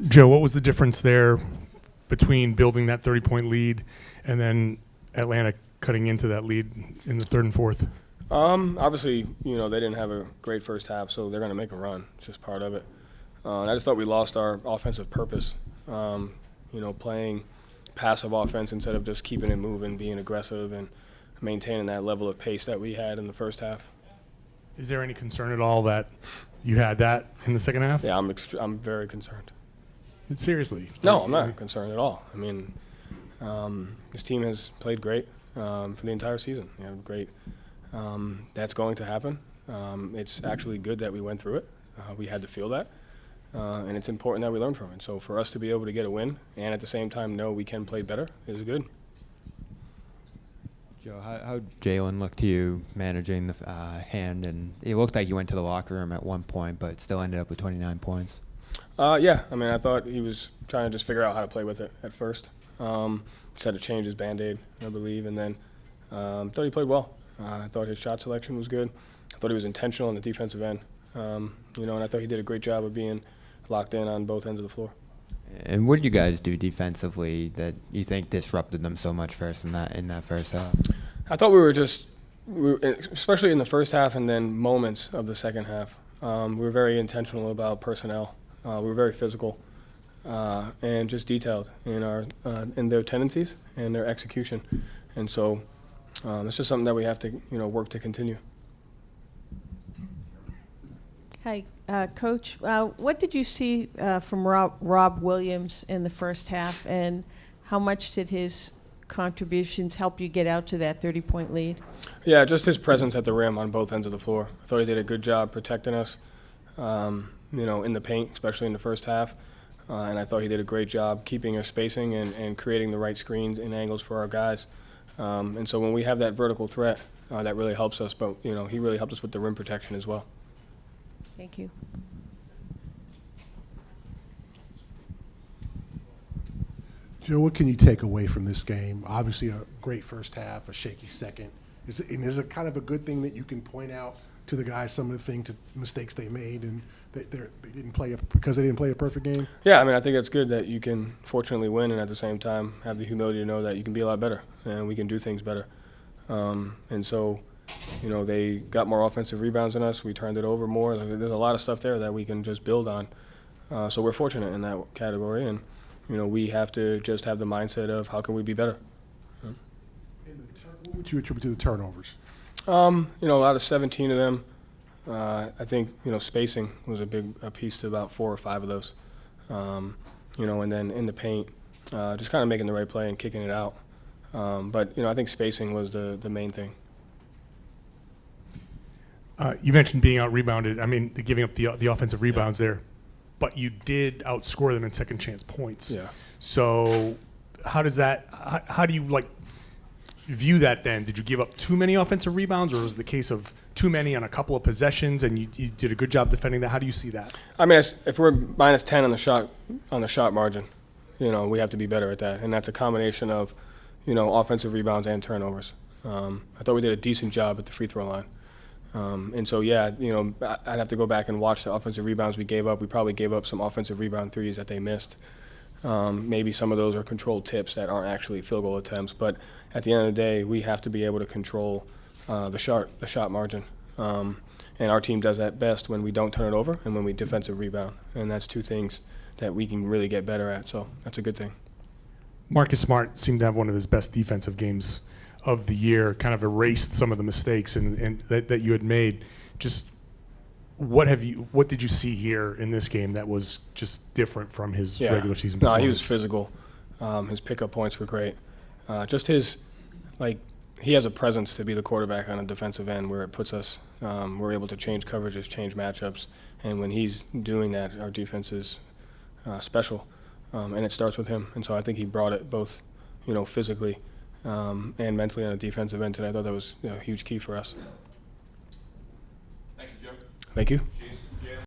Joe, what was the difference there between building that 30-point lead and then Atlanta cutting into that lead in the third and fourth? Obviously, they didn't have a great first half, so they're going to make a run. It's just part of it. And I just thought we lost our offensive purpose, playing passive offense instead of just keeping it moving, being aggressive, and maintaining that level of pace that we had in the first half. Is there any concern at all that you had that in the second half? Yeah, I'm very concerned. Seriously? No, I'm not concerned at all. I mean, this team has played great for the entire season. Great. That's going to happen. It's actually good that we went through it. We had to feel that. And it's important that we learn from it. So for us to be able to get a win and at the same time know we can play better is good. Joe, how Jaylen looked to you managing the hand? And it looked like you went to the locker room at one point, but still ended up with 29 points. Yeah, I thought he was trying to just figure out how to play with it at first. Just had to change his Band-Aid, I believe, and then thought he played well. I thought his shot selection was good. I thought he was intentional on the defensive end. And I thought he did a great job of being locked in on both ends of the floor. And what did you guys do defensively that you think disrupted them so much first in that first half? I thought we were especially in the first half and then moments of the second half, we were very intentional about personnel. We were very physical and just detailed in their tendencies and their execution. And so it's just something that we have to work to continue. Hi, Coach. What did you see from Rob Williams in the first half, and how much did his contributions help you get out to that 30-point lead? Yeah, just his presence at the rim on both ends of the floor. I thought he did a good job protecting us, in the paint, especially in the first half. And I thought he did a great job keeping our spacing and creating the right screens and angles for our guys. And so when we have that vertical threat, that really helps us. But, he really helped us with the rim protection as well. Thank you. Joe, what can you take away from this game? Obviously, a great first half, a shaky second. Is it kind of a good thing that you can point out to the guys some of the mistakes they made, and they didn't play because they didn't play a perfect game? Yeah, I think it's good that you can fortunately win and at the same time have the humility to know that you can be a lot better and we can do things better. And so, they got more offensive rebounds than us. We turned it over more. There's a lot of stuff there that we can just build on. So we're fortunate in that category, and we have to just have the mindset of how can we be better. What would you attribute to the turnovers? A lot of 17 of them. I think spacing was a piece to about 4 or 5 of those. And then in the paint, just kind of making the right play and kicking it out. But I think spacing was the main thing. You mentioned being out-rebounded. Giving up the offensive rebounds there. But you did outscore them in second chance points. Yeah. So how do you view that then? Did you give up too many offensive rebounds, or was it the case of too many on a couple of possessions and you did a good job defending that? How do you see that? If we're minus 10 on the shot margin, we have to be better at that. And that's a combination of, offensive rebounds and turnovers. I thought we did a decent job at the free throw line. And so, I'd have to go back and watch the offensive rebounds we gave up. We probably gave up some offensive rebound threes that they missed. Maybe some of those are controlled tips that aren't actually field goal attempts. But at the end of the day, we have to be able to control the shot margin. And our team does that best when we don't turn it over and when we defensive rebound. And that's two things that we can really get better at. So that's a good thing. Marcus Smart seemed to have one of his best defensive games of the year, kind of erased some of the mistakes and that you had made. Just what did you see here in this game that was just different from his regular season performance? No, he was physical. His pickup points were great. Just his, he has a presence to be the quarterback on a defensive end where it puts us, we're able to change coverages, change matchups, and when he's doing that, our defense is special, and it starts with him. And so I think he brought it both, physically and mentally on a defensive end today. I thought that was a huge key for us. Thank you, Joe. Thank you.